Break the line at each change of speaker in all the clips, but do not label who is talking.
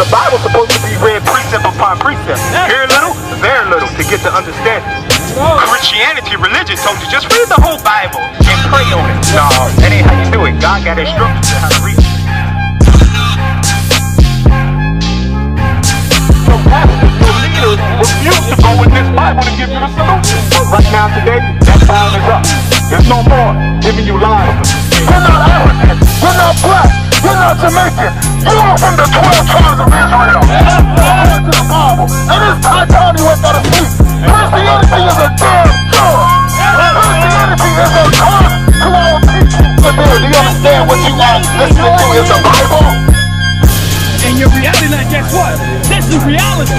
The Bible's supposed to be read precept upon precept. Here little, there little, to get the understanding. Christianity, religion told you just read the whole Bible and pray on it. No, that ain't how you do it. God got instructions on how to read it. So pastors, your leaders refuse to go with this Bible to give you the solution. Right now, today, that time is up. There's no more giving you lies. You're not African. You're not black. You're not Jamaican. You are from the 12 tribes of Israel. According to the Bible. And it's time you went by the sleep. Christianity is a damn cure. Christianity is a curse to our people. But do you understand what you are listening to is the Bible?
And your reality, like, guess what? This is reality.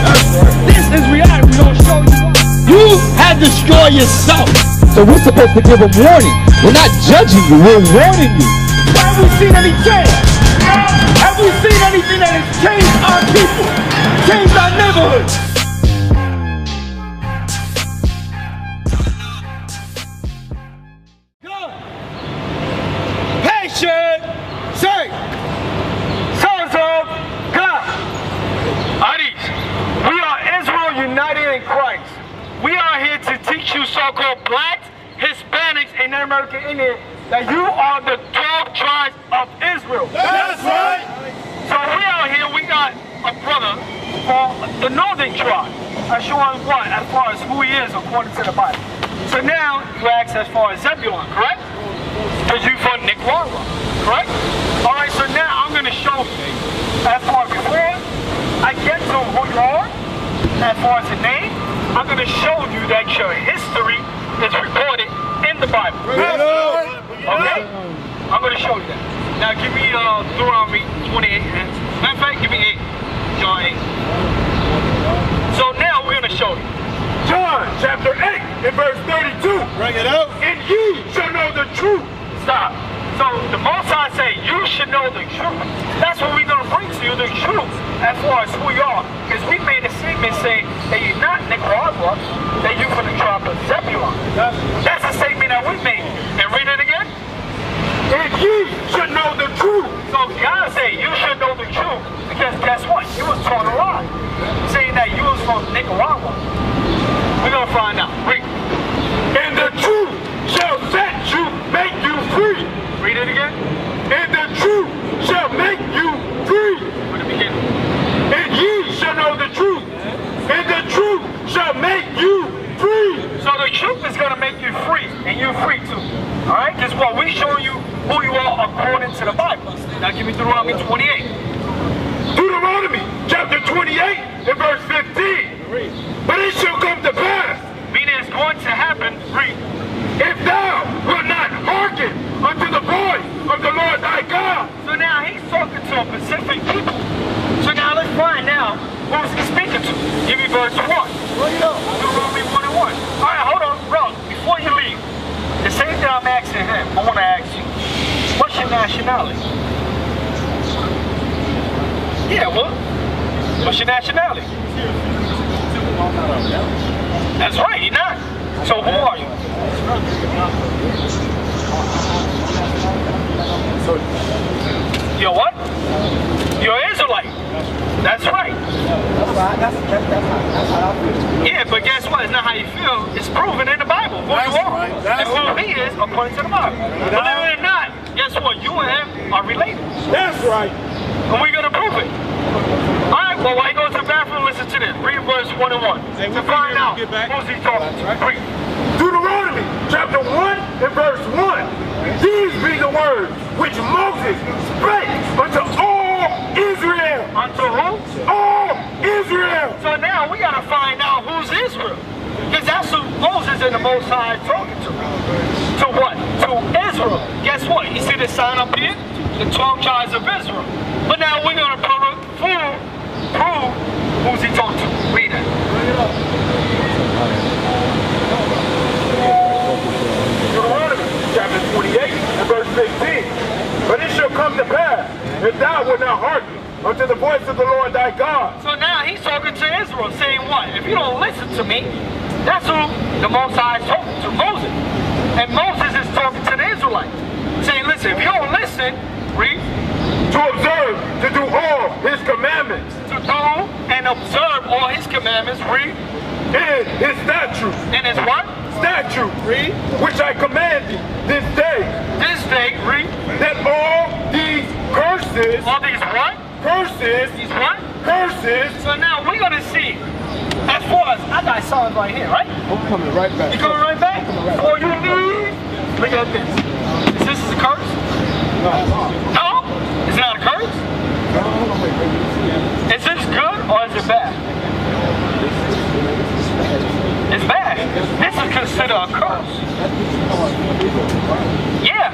This is reality. We don't show you. You have destroyed yourself.
So we're supposed to give them warning. We're not judging you, we're warning you.
Have we seen any change? Have we seen anything that has changed our people? Changed our neighborhoods? Good. Patient. Say. Sons of God. Adis, we are Israel united in Christ. We are here to teach you so-called blacks, Hispanics, and American Indians that you are the 12 tribes of Israel.
That's right.
So we out here, we got a brother from the northern tribe. I show him what, as far as who he is according to the Bible. So now you ask as far as Zebulon, correct? Because you from Nicaragua, correct? All right, so now I'm going to show you as far as before I get to who you are, as far as the name, I'm going to show you that your history is recorded in the Bible. Okay? I'm going to show you that. Now give me Deuteronomy 28. Matter of fact, give me 8. John 8. So now we're going to show you.
John chapter 8 and verse 32. Bring it up. And ye shall know the truth.
Stop. So the Most High say you should know the truth. That's what we're going to bring to you, the truth, as far as who you are. Because we made a statement saying that you're not Nicaragua, that you're from the tribe of Zebulon. That's a statement that we made. And read it again.
And ye should know the truth.
So God said you should know the truth. Because guess what? You was taught a lie. Saying that you was from Nicaragua. We're going to find out. Read.
And the truth shall set you, make you free.
Read it again.
And the truth shall make you free.
From the beginning.
And ye shall know the truth. And the truth shall make you free.
So the truth is going to make you free. And you're free too. Alright? Because what we show you who you are according to the Bible. Now give me Deuteronomy 28.
Deuteronomy chapter 28 and verse 15. But it shall come to pass.
Meaning it's going to happen. Read.
If thou wilt not hearken unto the voice of the Lord thy God.
So now he's talking to a specific people. So now let's find out who's he speaking to. Give me verse 1. Deuteronomy 1 and 1. Alright, hold on, bro. Before you leave, the same thing I'm asking him, I want to ask you. What's your nationality? Yeah, what? What's your nationality? That's right, you're not. So who are you? You're what? You're an Israelite. That's right. Yeah, but guess what? It's not how you feel. It's proven in the Bible who you are. And who he is according to the Bible. Believe it or not, guess what? You and him are related.
That's right.
And we're going to prove it. Alright, well, while you go to the bathroom, listen to this. Read verse 1 and 1. To find out who's he talking to. Read.
Deuteronomy chapter 1 and verse 1. These be the words which Moses spake unto all Israel.
Unto who?
All Israel.
So now we got to find out who's Israel. Because that's who Moses and the Most High is talking to. To what? To Israel. Guess what? You see the sign up here? The 12 tribes of Israel. But now we're going to prove who's he talking to. Read it.
Deuteronomy chapter 28 and verse 15. But it shall come to pass, if thou wilt not hearken unto the voice of the Lord thy God.
So now he's talking to Israel, saying what? If you don't listen to me, that's who the Most High is talking to, Moses. And Moses is talking to the Israelites, saying, listen, if you don't listen, read.
To observe, to do all his commandments.
To and observe all his commandments, read.
And his statutes.
And his what?
Statutes.
Read.
Which I command thee this day.
This day, read.
That all these curses.
All these what?
Curses.
These what?
Curses.
So now we're going to see, as far as, I got Psalms right here, right?
I'm coming right back.
You coming right back? Before you leave, look at this. Is this a curse? No. Is it not a curse? Is this good or is it bad? It's bad. This is considered a curse. Yeah.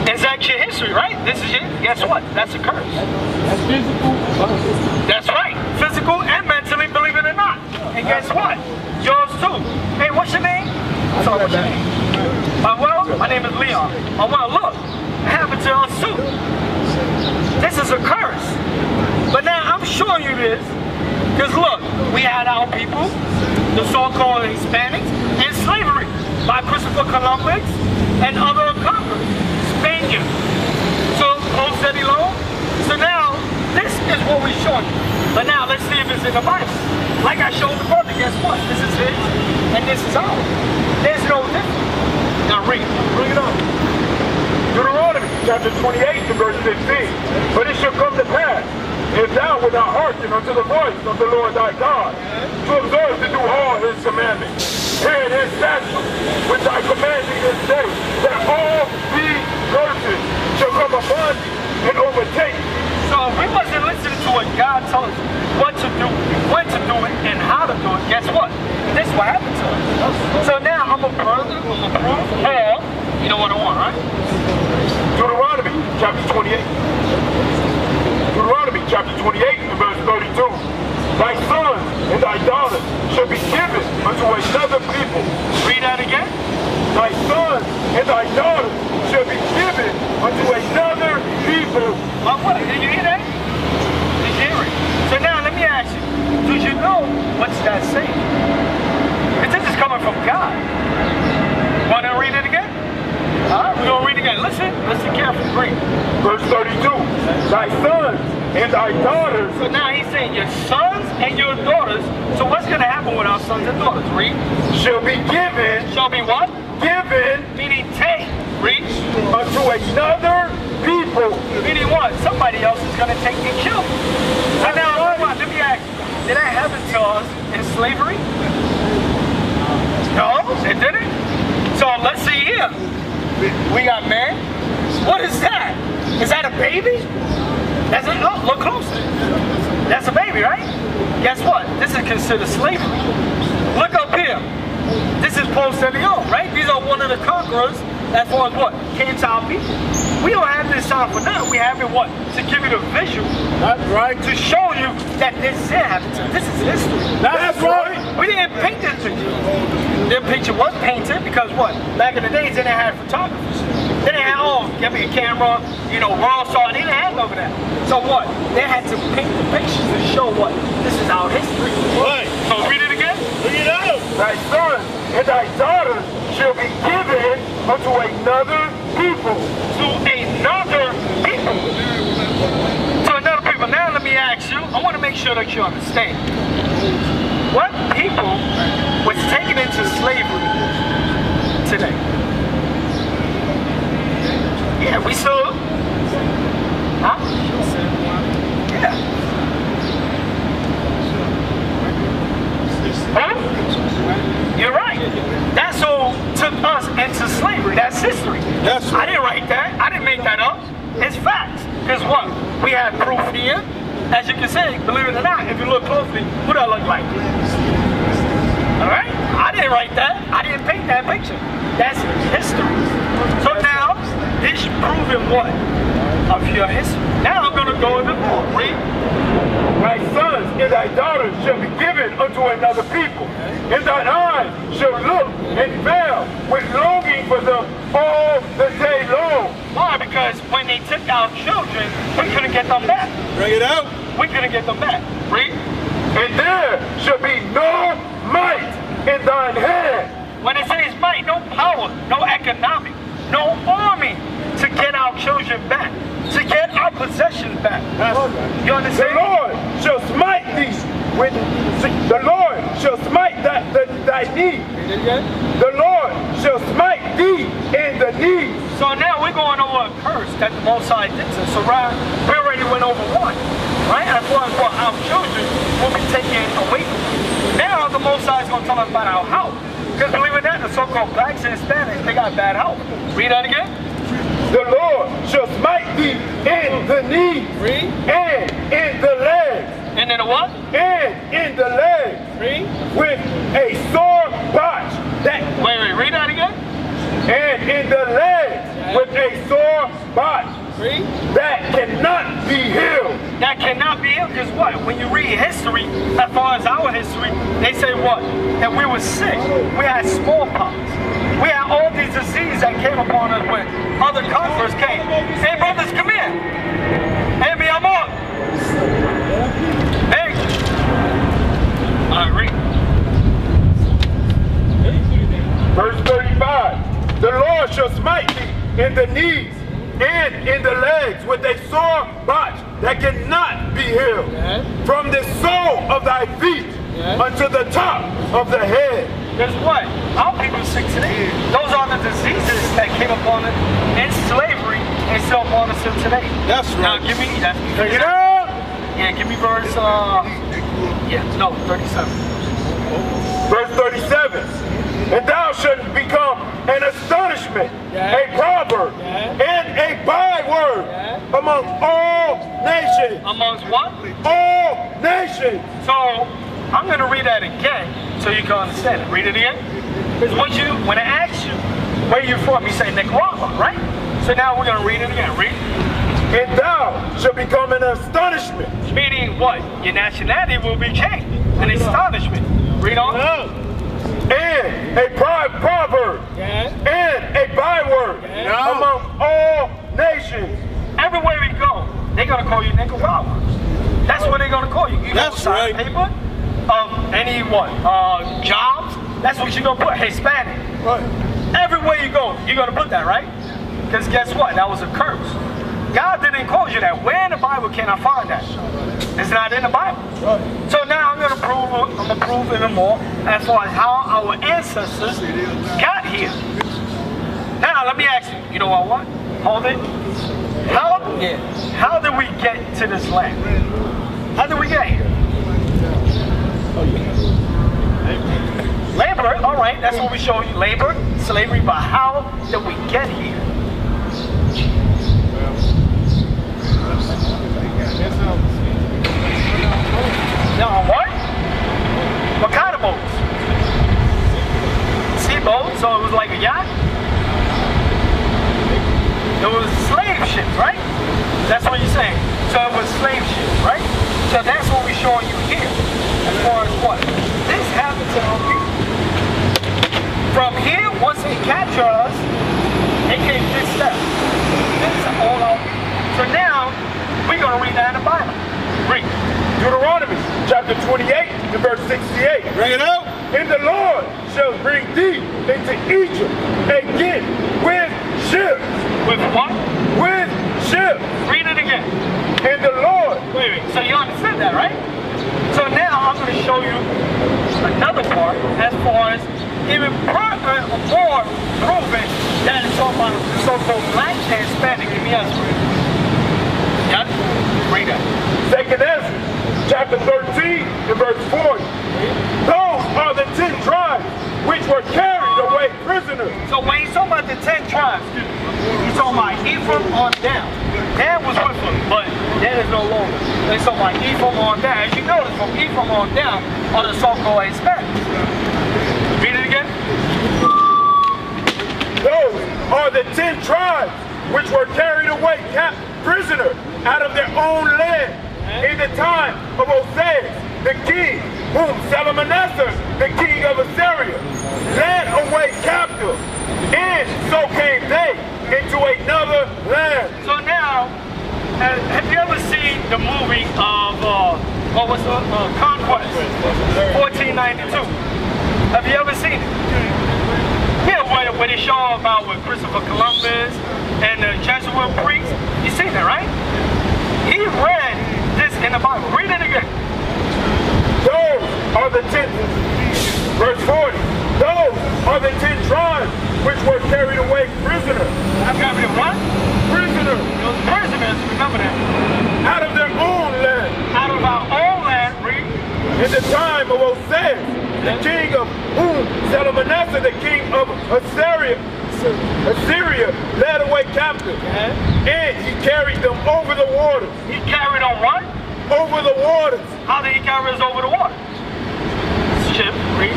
It's actually history, right? This is it. Guess what? That's a curse.
That's physical.
That's right. Physical and mentally, believe it or not. And guess what? Yours too. Hey, what's your name? Sorry, what's your name? Well, my name is Leon. Oh, well, look. It happened to us too. This is a curse. But now I'm showing you this because look, we had our people, the so-called Hispanics, in slavery by Christopher Columbus and other conquerors, Spaniards. So, so now, this is what we're showing you. But now, let's see if it's in the Bible. Like I showed the brother, guess what? This is his, and this is ours. There's no difference. Now read.
Bring it up. Deuteronomy chapter 28 to verse 15. But it shall come to pass, if thou wilt not hearken unto the voice of the Lord thy God, to observe to do all his commandments, and his statutes, which I command thee this day, that all these curses shall come upon thee and overtake thee.
So if we wasn't listening to what God told us what to do, when to do it, and how to do it, guess what? This is what happened to us. So now I'm a brother, I'm a proof, or you know what I want, right?
Deuteronomy chapter 28. Deuteronomy chapter 28 and verse 32. Thy sons and thy daughters shall be given unto another people.
Read that again.
Thy sons and thy daughters shall be given unto another people.
But what? Did you hear that? Did you hear it? So now let me ask you, do you know what's that saying? Because this is coming from God. Want to read it again? Alright, we're going to read it again. Listen carefully. Read.
Verse 32. Thy sons and thy daughters.
So now he's saying your sons and your daughters. So what's going to happen with our sons and daughters? Read.
Shall be given.
Shall be what?
Given.
Meaning take. Read.
Unto another people.
Meaning what? Somebody else is going to take and kill. So now, hold on, let me ask you. Did that happen to us in slavery? No, it didn't. So let's see here. We got man. What is that? Is that a baby? That's a, oh, look closer. That's a baby, right? Guess what? This is considered slavery. Look up here. This is post-Leon, right? These are one of the conquerors as far as what? Came to our people. We don't have this sign for now. We have it what? To give you the visual.
That's right.
To show you that this did happen to. This is history.
That's right.
We didn't paint this picture. Their picture was painted because what? Back in the days, they didn't have photographers. They didn't have, oh, give me a camera, you know, raw star. They didn't have over that. So what? They had to paint the pictures to show what? This is our history.
Right.
So read it again.
Read it out. Thy sons and thy daughters shall be given unto another people.
To another people. To another people. Now let me ask you, I want to make sure that you understand. What people was taken into slavery today? Yeah, we still. Huh? Yeah. Huh? You're right. That's who took us into slavery. That's history.
That's right.
I didn't write that. I didn't make that up. It's facts. Because what? We have proof here. As you can see, believe it or not, if you look closely, what do I look like? Alright? I didn't write that. I didn't paint that picture. That's history. So now, this proving what? Of your history. Now I'm going to go into more. Read.
Thy sons and thy daughters shall be given unto another people, and thine eyes shall look and fail with longing for them all the day long.
Why? Because when they took our children, we couldn't get them back.
Bring it out.
We couldn't get them back. Read.
And there shall be no might in thine hand.
When it says might, no power, no economic, no army to get our children back, to get our possessions back. You
The
understand?
Lord shall smite thee knee. The Lord shall smite thee in the knee.
So now we're going over a curse that the Most High did to us. So right, we already went over one, right? As far as what our children will be taken away from us. Now the Most High is going to tell us about our health. Because believe it or not, the so-called blacks and Hispanics, they got bad health. Read that again.
The Lord shall smite thee in the knees.
Read.
And in the legs.
And then the what?
And in the legs.
Read.
With a sore botch.
Wait, read that again.
And in the legs with a sore botch.
Read.
That cannot be healed.
That cannot be healed. Because what? When you read history, as far as our history, they say what? That we were sick. We had smallpox. We had all these diseases that came upon us when other conquerors came. Hey, brothers, come here. Hey, me, I'm up. Hey. All right, read.
Verse 35. The Lord shall smite thee in the knees and in the legs with a sore botch that cannot be healed. From the sole of thy feet unto the top of the head.
Guess what? Our people are sick today. Those are the diseases that came upon us in slavery and still upon us today.
That's
Now
right.
give me that.
Take it out.
Yeah, give me verse 37.
Verse 37. And thou shalt become an astonishment, a proverb, and a byword among all nations.
Amongst what?
All nations.
So I'm going to read that again so you can understand it. Read it again. Because when I ask you where you from, you say Nicaragua, right? So now we're going to read it again. Read.
And thou shalt become an astonishment.
Meaning what? Your nationality will be changed. An astonishment. Read on.
And a proverb. And a byword among all nations.
Everywhere we go, they're going to call you Nicaragua. That's what they're going to call you. You got to sign paper of any what? Jobs. That's what you're going to put. Hispanic.
Right.
Everywhere you go, you're going to put that, right? Because guess what? That was a curse. God didn't call you that. Where in the Bible can I find that? It's not in the Bible. Right. So now I'm going to prove even more as far as how our ancestors got here. Now let me ask you. You know what? Hold it. How did we get to this land? How did we get here? Labor. All right. That's what we show you. Labor, slavery. But how did we get here? Now what? What kind of boats? Sea boats, so it was like a yacht? It was slave ships, right? That's what you're saying. So it was slave ships, right? So that's what we're showing you here. As far as what? This happened to our people. From here, once they capture us, they came this step. This is all our people. So now, we're going to read that in the Bible. Read.
Deuteronomy chapter 28 and verse 68.
Bring it out.
And the Lord shall bring thee into Egypt again with ships.
With what?
With ships.
Read it again.
And the Lord.
Wait. So you understand that, right? So now I'm going to show you another part as far as even more proven that it's talking about the so-called black and Hispanic. Give me answer. Yeah? Read that.
Second Ezra chapter 13 and verse 40. Those are the 10 tribes which were carried away prisoners.
So when he's talking about the 10 tribes, he's talking about Ephraim on down. Dan was with him, but Dan is no longer. He's talking about Ephraim on down. As you notice, from Ephraim on down are the so-called Hispanics. Read it again.
Those are the 10 tribes which were carried away prisoner out of their own land in the time of Oseas, the king, whom Salmanasseh, the king of Assyria, led away captive, and so came they into another land.
So now, have you ever seen the movie of Conquest, 1492? Have you ever seen it? Yeah, where they show about with Christopher Columbus and the Jesuit priest. You seen that, right? He read this in the Bible. Read it again.
Those are the 10, verse 40.
over there?
Out of their own land.
Out of our own land, read.
In the time of Hosea, the king of whom Salmanasseh, the king of Assyria led away captive. And he carried them over the waters.
He carried on what?
Over the waters.
How did he carry us over the water? Ship, read.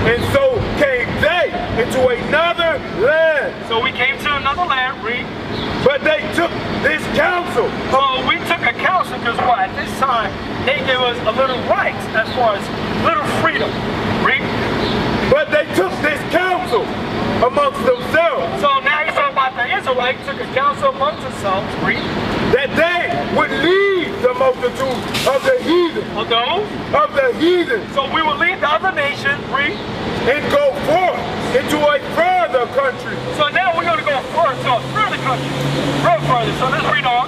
And so came they into another land.
So we came to another land, read.
But they took this counsel.
So we took a counsel because what? At this time, they gave us a little rights as far as little freedom, read.
But they took this counsel amongst themselves.
So now he's talking about the Israelites took a counsel amongst themselves, read.
That they would lead the multitude of the heathen.
Of those?
Of the heathen.
So we will lead the other nations, read.
And go forth into a further country.
So now we're going to go forth to a further country. Real further. So let's read on.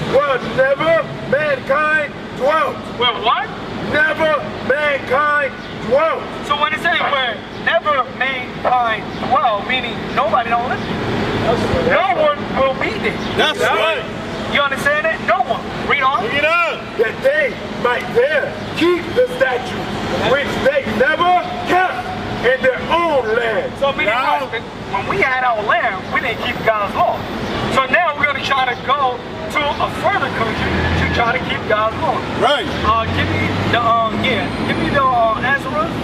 Where never mankind dwelt.
Where what?
Never mankind dwelt.
So when it says where never mankind dwell, meaning nobody don't live there. No one will be there.
That's right.
You understand that? No one. Read on.
Read on.
That they might there keep the statutes which they never kept in their own land.
So meaning what? When we had our land, we didn't keep God's law. So now we're going to try to go to a further country to try to keep God's law.
Right.
Give me the give me the Azareth.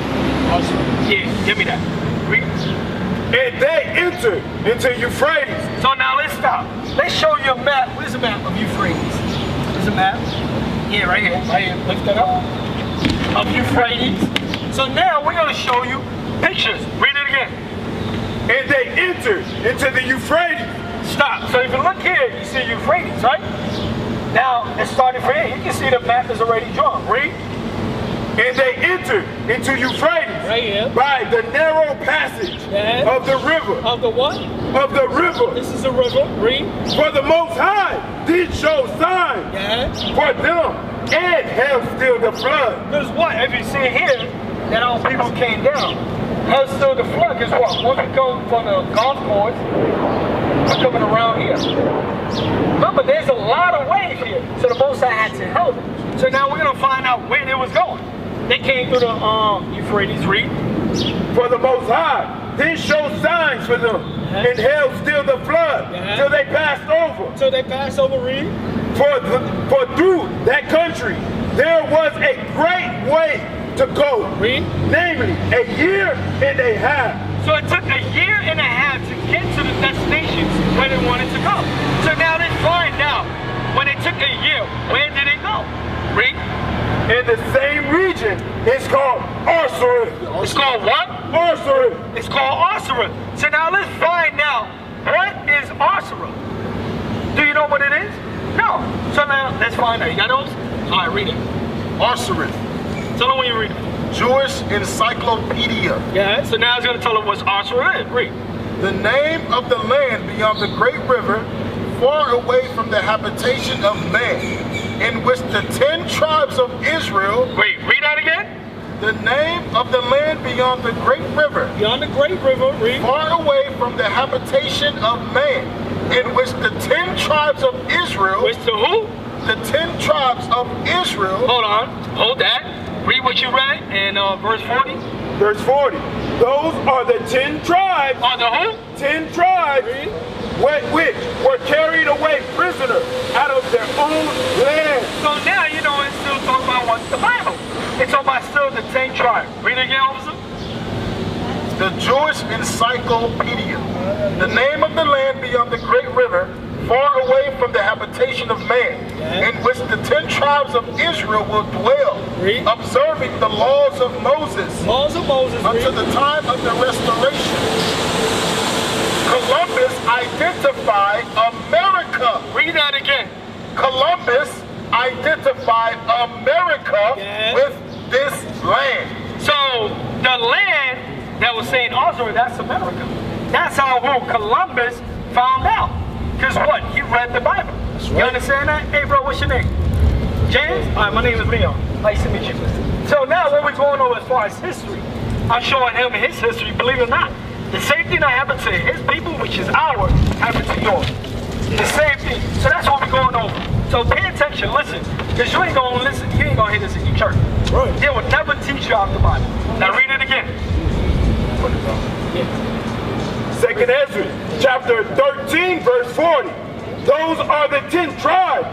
Yeah, give me that. Read.
And they entered into Euphrates.
So now let's stop. Let's show you a map. Where's the map of Euphrates? There's a map. Yeah, right here. Right here. Lift that up. Of Euphrates. So now we're going to show you pictures. Read it again.
And they entered into the Euphrates.
Stop. So if you look here, you see Euphrates, right? Now, it's starting from here. You can see the map is already drawn. Read.
And they entered into Euphrates
Right here.
by the narrow passage of the river.
Of the what?
Of the river.
This is a river. Read.
For the Most High did show signs for them and held still the flood.
Because what? If you see here, that all people came down. Held still the flood. Because what? Once we come from the golf course, we're coming around here. Remember, there's a lot of waves here. So the Most High had to help them. So now we're going to find out where they was going. They came through the Euphrates. Read.
For the Most High did show signs for them and held still the flood till they passed over.
So they passed over. Read.
For through that country there was a great way to go.
Read.
Namely, a year and a half.
So it took a year and a half to get to the destinations where they wanted to go. So now they find out when it took a year, where did it go? Read.
In the same region, it's called Arsareth.
It's called what?
Arsareth.
It's called Arsareth. So now let's find out, what is Arsareth? Do you know what it is? No. So now let's find out. You got those? All right, read it.
Arsareth.
Tell them when you read it.
Jewish Encyclopedia.
Yeah, so now it's going to tell them what Arsareth is. Read.
The name of the land beyond the great river, far away from the habitation of man, in which the 10 tribes of Israel...
Wait, read that again?
The name of the land beyond the great river.
Beyond the great river, read.
Far away from the habitation of man, in which the 10 tribes of Israel...
Which the who?
The 10 tribes of Israel...
Hold on, hold that. Read what you read in verse 40.
Verse 40. Those are the 10 tribes.
Are the who?
10 tribes.
Read.
Which were carried away prisoner out of their own land.
So now, you know, it's still talking about what's the Bible. It's talking about still the 10 tribes. Read it again, officer.
The Jewish Encyclopedia. The name of the land beyond the great river, far away from the habitation of man, in which the 10 tribes of Israel will dwell, observing the laws of Moses, unto the time of the restoration. Columbus identified America.
Read that again.
Columbus identified America with this land.
So the land that was saying Arsareth, that's America. That's how Columbus found out. Because what? He read the Bible. You understand that? Hey bro, what's your name? James? Alright, my name is Leon. Nice to meet you. So now what we're going over as far as history, I'm showing him his history, believe it or not. The same thing that happened to his people, which is ours, happened to yours. The same thing. So that's what we're going over. So pay attention, listen, because you ain't gonna listen, you ain't gonna hear this in your church.
Right.
They will never teach you out the Bible. Now read it again.
Second Ezra, chapter 13, verse 40. Those are the 10 tribes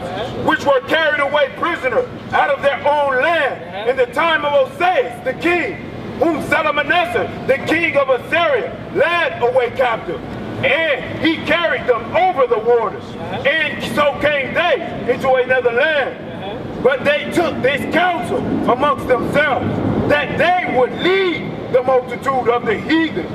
which were carried away prisoner out of their own land in the time of Osias, the king, whom Salmanasseh, the king of Assyria, led away captive. And he carried them over the waters. And so came they into another land. But they took this counsel amongst themselves, that they would lead the multitude of the heathen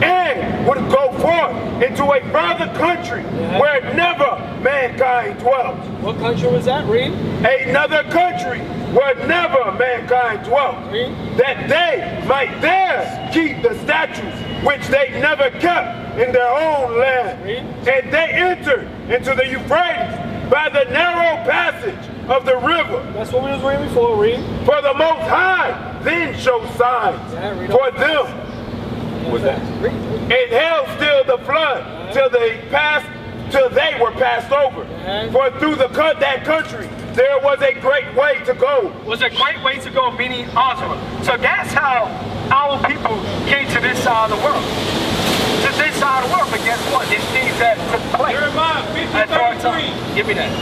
and would go forth into a further country where never mankind dwelt.
What country was that? Read.
Another country where never mankind dwelt, that they might there keep the statutes which they never kept in their own land. And they entered into the Euphrates by the narrow passage of the river.
That's what we was reading before. Read.
For the Most High then showed signs for them.
What's that? Read.
And held still the flood till they were passed over. For through that country there was a great way to go.
Was a great way to go, meaning Osra. So that's how our people came to this side of the world. To this side of the world, but guess what? These things that took place.
Jeremiah 50:33.
Give me that.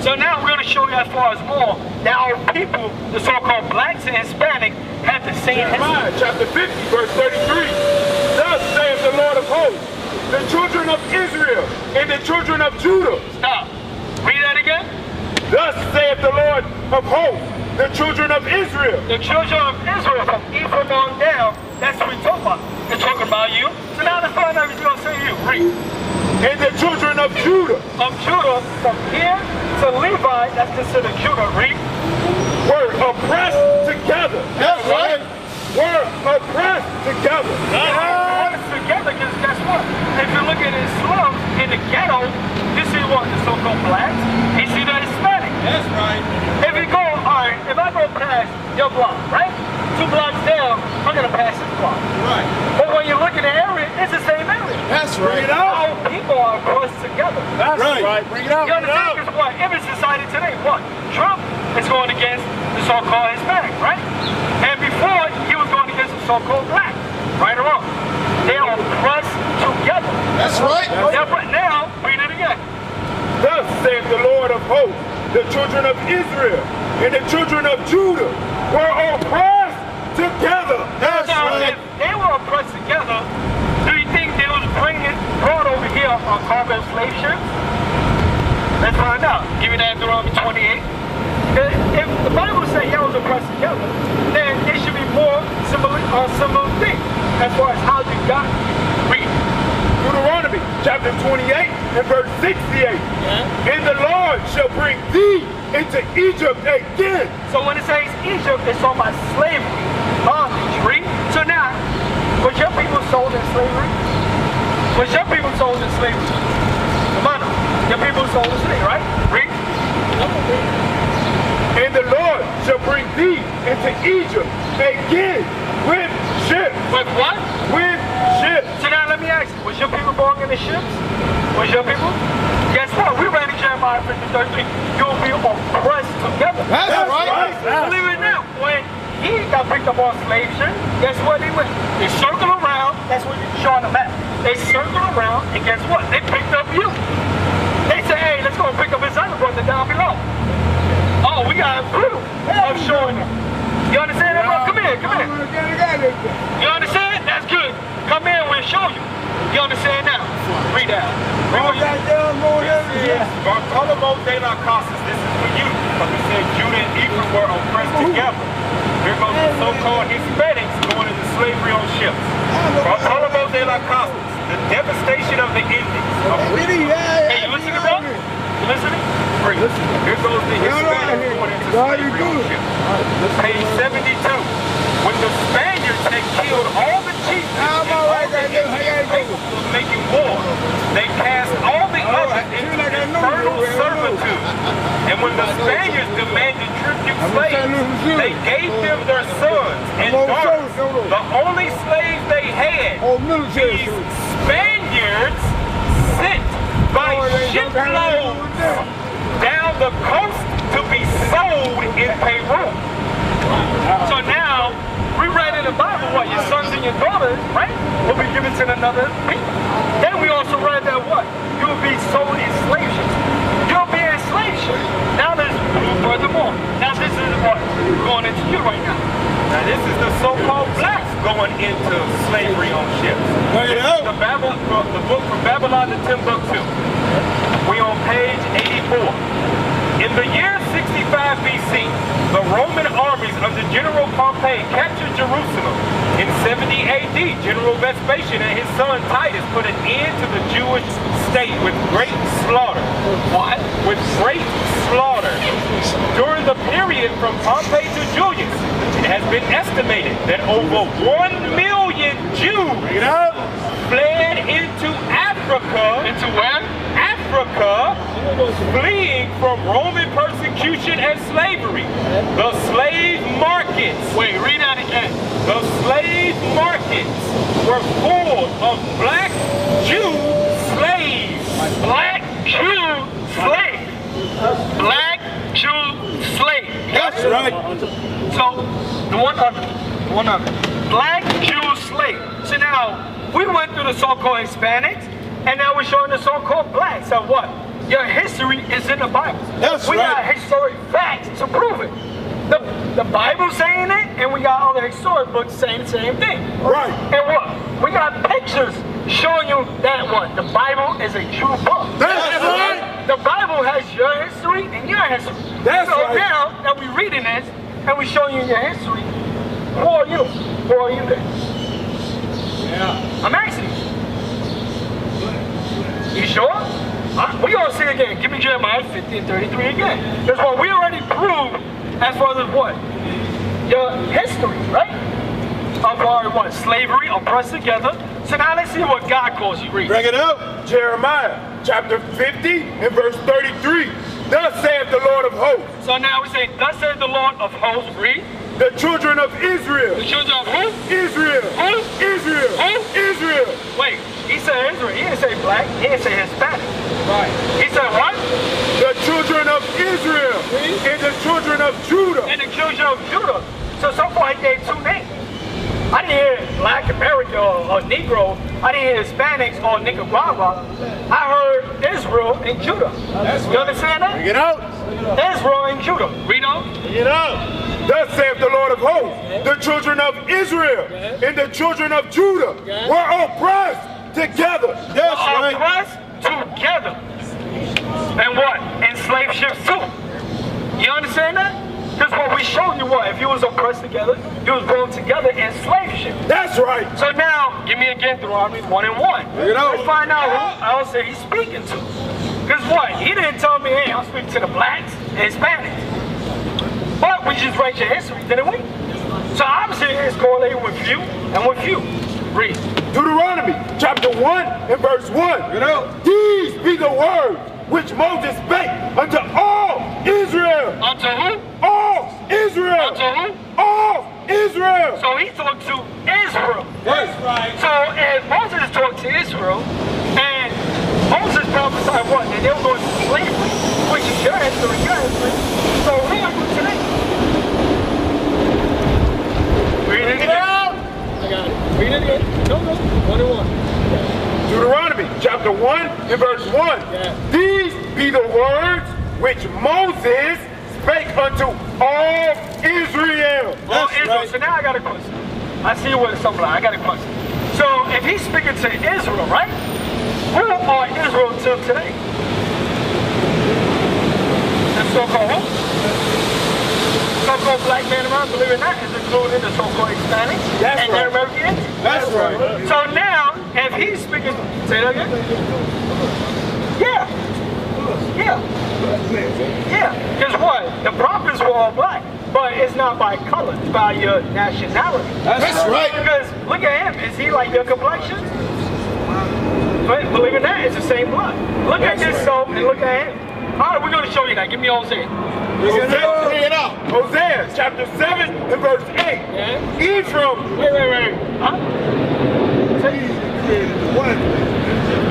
So now we're going to show you as far as more. Now our people, the so-called blacks and Hispanic, have the same
Jeremiah chapter 50, verse 33. Thus saith the Lord of hosts, the children of Israel and the children of Judah.
Stop. Read that again.
Thus saith the Lord of hosts, the children of Israel.
The children of Israel from Ephraim on down, that's what we're talking about. They're talking about you. So now the find out he's going to say you. Read.
And the children of Judah.
Of Judah, from here to Levi, that's considered Judah. Read.
Were oppressed together.
That's right.
Were oppressed together.
Oppressed together, because guess what? If you look at his slums in the ghetto, you see what? The so-called blacks. You see the Hispanic.
That's right.
If you go, alright, if I go past your block, right? 2 blocks down, I'm going to pass this block.
Right.
But when you look at the area, it's the same area.
That's right.
Our people are close together.
That's right. Bring it out.
You understand? Because what? Image society today, what? Trump is going against the so-called Hispanic, right? And before, he was going against the so-called black. Right or wrong? They are pressed together.
That's right.
Now, read it again.
Thus saith the Lord of hosts, the children of Israel and the children of Judah were oppressed together.
That's
Now,
right.
if they were oppressed together, do you think they was brought over here on cargo slave ships? Let's find out. Give me that Deuteronomy 28. If the Bible says y'all was oppressed together, then it should be more similar thing as far as how you got read.
Deuteronomy chapter 28 and verse 68. And the Lord shall bring thee into Egypt again.
So when it says Egypt, it's talking about slavery, bondage, read. So now, was your people sold in slavery? Was your people sold in slavery? Come on, your people sold in slavery, right? Read.
And the Lord shall bring thee into Egypt again with ships.
With what?
With ships.
So now let me ask you, was your people born in the ships? Was your people? Guess what? We read in Jeremiah 50:13. You'll be oppressed together.
That's right.
Believe it now. When he got picked up on slave ship, guess what they went? They circled around. That's what you're showing the map. They circled around, and guess what? They picked up you. They said, hey, let's go and pick up his other brother down below. Oh, we got proof of showing them. You understand that, bro? Come here, come here. You understand? That's good. Come here, we'll show you. You understand now? Read out.
Bartolomeo de la Casas, this is for you. Because we said Judah and Ephraim were oppressed together. Here goes the so-called Hispanics going into slavery on ships. Bartolomeo de la Casas, the devastation of the Indians.
Hey, you listening, bro? You listening? Great.
Here goes the Hispanics going into slavery on ships. Page 72. When the Spaniards had killed all the chiefs of making war, they cast all the others into infernal servitude. And when the Spaniards demanded tribute slaves, they gave them their sons and daughters, the only slaves they had. These Spaniards sent by shiploads
in another people. Then we also read that what? You will be sold in slave ships. You'll be in slave ships. Now there's furthermore. Now this is what going into you right now.
Now this is the so-called blacks going into slavery on ships. This is the book from Babylon to Timbuktu. We on page 84. In the year 65 BC, the Roman armies under General Pompey captured Jerusalem. In 70 AD, General Vespasian and his son Titus put an end to the Jewish state with great slaughter. What? With great slaughter. During the period from Pompey to Julius, it has been estimated that over 1 million Jews fled into Africa.
Into where?
Africa, fleeing from Roman persecution and slavery. The slave markets.
Wait, read that again.
The slave markets were full of black Jew slaves.
Black Jew slave. Black Jew slave.
That's right.
So, the one other. Black Jew slave. So now, we went through the so-called Hispanics, and now we're showing the so-called blacks of what? Your history is in the Bible.
That's
we
right.
got historic facts to prove it. The Bible saying it, and we got other historic books saying the same thing.
Right.
And what? We got pictures showing you that what? The Bible is a true book.
That's right.
The Bible has your history and your history.
That's
so
right.
now that we're reading this, and we're showing you your history, who are you? Who are you then?
Yeah.
I'm asking you. You sure? We're going to see again. Give me Jeremiah 50 and 33 again. Because what we already proved as far as what? Your history, right? Of our what? Slavery, oppressed together. So now let's see what God calls you. Read.
Bring it up. Jeremiah chapter 50 and verse 33. Thus saith the Lord of hosts.
So now we say, thus saith the Lord of hosts. Read.
The children of Israel.
The children of who?
Israel.
Who?
Israel.
Who?
Israel.
Wait, he said Israel. He didn't say black. He didn't say Hispanic. Right. He said what?
The children of Israel. And the children of Judah.
And the children of Judah. So far he gave two names. I didn't hear Black America or Negro. I didn't hear Hispanics or Nicaragua. I heard Israel and Judah. You understand that?
Bring it out.
Israel and Judah. Read on.
Bring it out. Thus saith the Lord of hosts, the children of Israel and the children of Judah were oppressed together. That's right.
Oppressed together. And what? In slave ships too. You understand that? Because what we showed you what? If you was oppressed together, you was brought together in slave ships.
That's right.
So now, give me again Deuteronomy 1 and 1. Let's find out who else he's speaking to. Because what? He didn't tell me, hey, I'm speaking to the blacks and Hispanics. But we just read your history, didn't we? So I'm saying it's correlated with you and with you. Read.
Deuteronomy chapter 1 and verse 1. These be the words which Moses spake unto all Israel.
Unto who?
All Israel.
Unto who?
All Israel.
So he talked to Israel.
That's right.
So as Moses talked to Israel, and Moses prophesied what? That they were going to slavery, which is your history, your history. So what are you going to do today? Read it again. I got it. Read it again. No. 1 and 1.
Deuteronomy chapter 1 and verse 1.
Yeah.
These be the words which Moses spake unto all Israel.
All Israel. So now I got a question. I see what it's something like. I got a question. So if he's speaking to Israel, right? Who are Israel till today? The so-called so-called black man around, believe it or not, is included in the so-called Hispanics and
right.
Americans.
That's right.
So now, if he's speaking, say that again? Yeah. Because what? The prophets were all black. But it's not by color, it's by your nationality.
That's right.
Because look at him. Is he like your complexion? But believe it or not, it's the same blood. Look at this soap and look at him. All right, we're going to show you that. Give me Hosea.
Hosea chapter 7 and verse 8.
Yeah.
Ephraim.
Wait. Huh?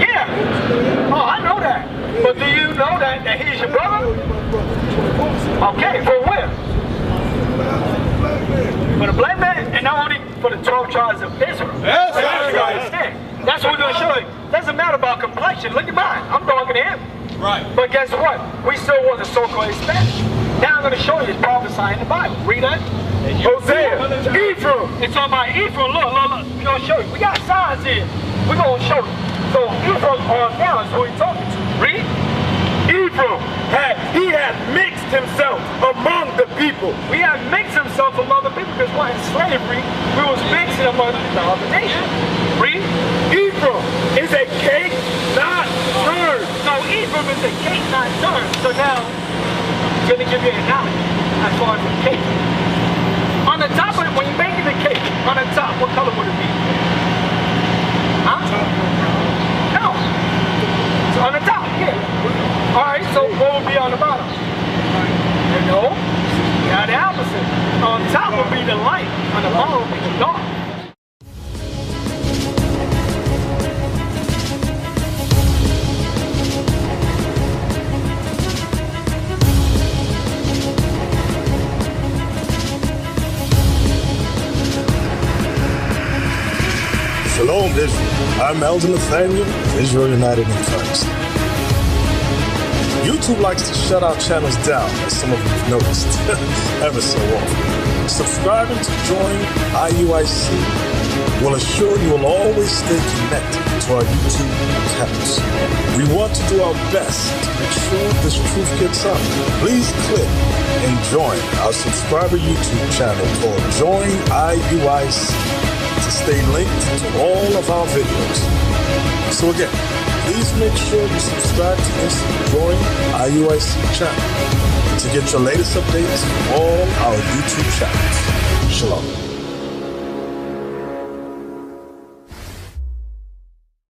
Yeah. Oh, I know that. But do you know that he's your brother? Okay, for where? For the black man, and not only for the 12 tribes of Israel.
That's right.
Understand. Right. But guess what? We still wasn't so-called Hispanic. Now I'm going to show you it's prophesying in the Bible. Read that.
Hosea, Ephraim.
It's on my Ephraim. Look. We're going to show you. We got signs here. We're going to show you. So Ephraim on down is who he's talking to. Read.
Ephraim he had mixed himself among the people.
We had mixed himself among the people because we're in slavery. We was mixing among the other nations. Read.
Ephraim is a cake not turned.
So Ephraim is a cake not turned. So now, I'm going to give you an analogy as far as the cake. On the top of it, when you're making the cake, on the top, what color would it be? Huh? No. So on the top, yeah. Alright, so what would be on the bottom? You know? Yeah, the opposite. On top would be the light, on the bottom would be the dark.
Shalom, Israel. I'm Elder Nathaniel, Israel United in Christ. YouTube likes to shut our channels down, as some of you have noticed, ever so often. Subscribing to join IUIC will assure you will always stay connected to our YouTube accounts. We want to do our best to make sure this truth gets out. Please click and join our subscriber YouTube channel called Join IUIC to stay linked to all of our videos. So again, please make sure you subscribe to this Join IUIC channel to get your latest updates from all our YouTube channels. Shalom.